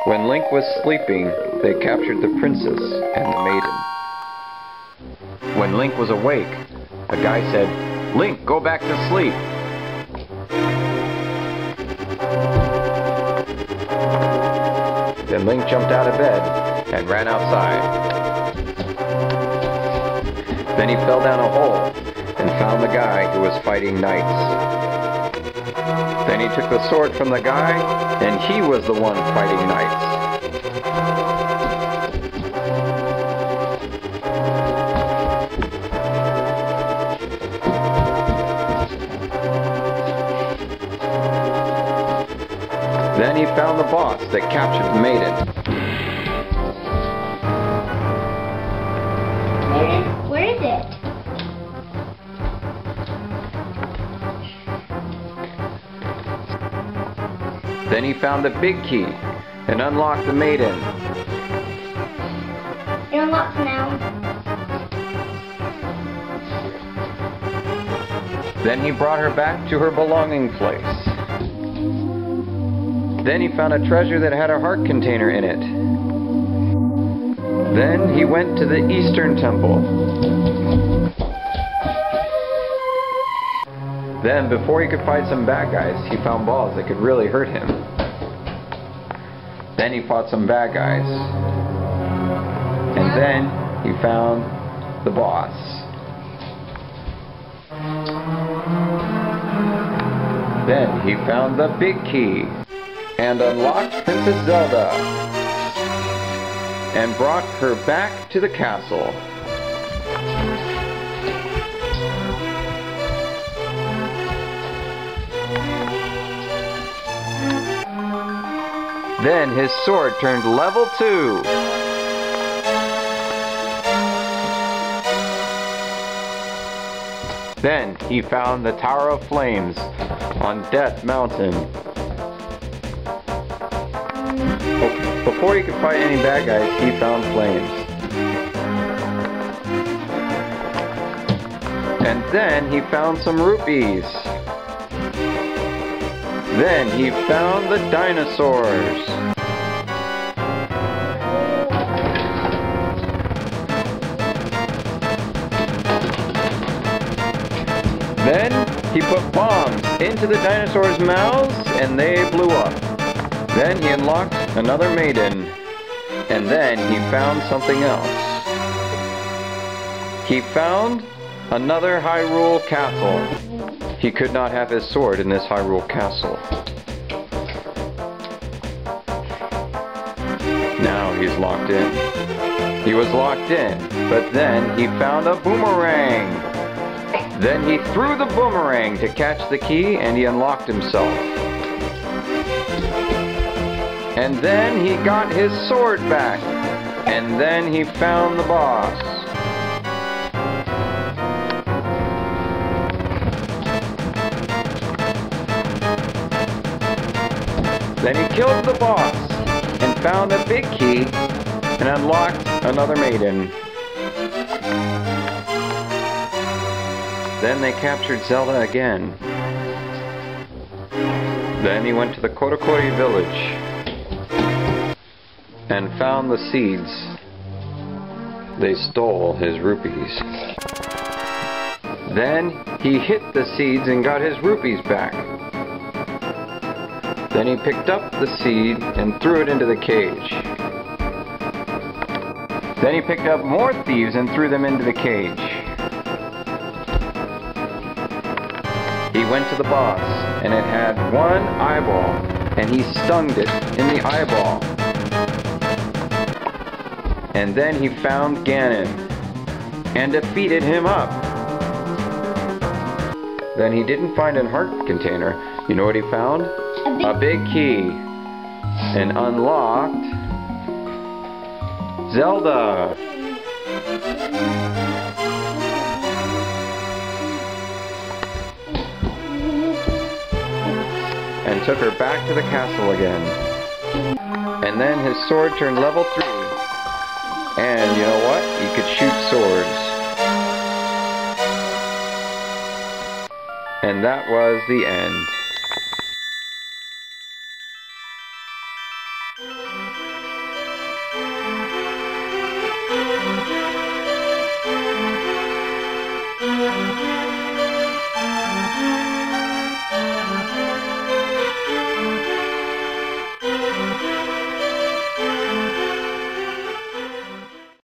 When Link was sleeping, they captured the princess and the maiden. When Link was awake, a guy said, "Link, go back to sleep." Then Link jumped out of bed and ran outside. Then he fell down a hole and found the guy who was fighting knights. Then he took the sword from the guy, and he was the one fighting knights. Then he found the boss that captured the maiden. Where is it? Then he found the big key and unlocked the maiden. It unlocks now. Then he brought her back to her belonging place. Then he found a treasure that had a heart container in it. Then he went to the Eastern Temple. Then, before he could fight some bad guys, he found balls that could really hurt him. Then he fought some bad guys. And then he found the boss. Then he found the big key and unlocked Princess Zelda and brought her back to the castle. Then his sword turned level 2. Then he found the Tower of Flames on Death Mountain. Before he could fight any bad guys, he found flames. And then he found some rupees. Then he found the dinosaurs. Then he put bombs into the dinosaurs' mouths and they blew up. Then he unlocked another maiden. And then he found something else. He found another Hyrule castle. He could not have his sword in this Hyrule castle. Now he's locked in. He was locked in, but then he found a boomerang. Then he threw the boomerang to catch the key and he unlocked himself. And then he got his sword back. And then he found the boss. Then he killed the boss and found a big key and unlocked another maiden. Then they captured Zelda again. Then he went to the Kotakori village and found the seeds. They stole his rupees. Then he hit the seeds and got his rupees back. Then he picked up the seed and threw it into the cage. Then he picked up more thieves and threw them into the cage. He went to the boss and it had one eyeball and he stung it in the eyeball. And then he found Ganon and defeated him up. Then he didn't find a heart container. You know what he found? A big key. And unlocked Zelda. And took her back to the castle again. And then his sword turned level 3. And you know what? He could shoot swords. And that was the end.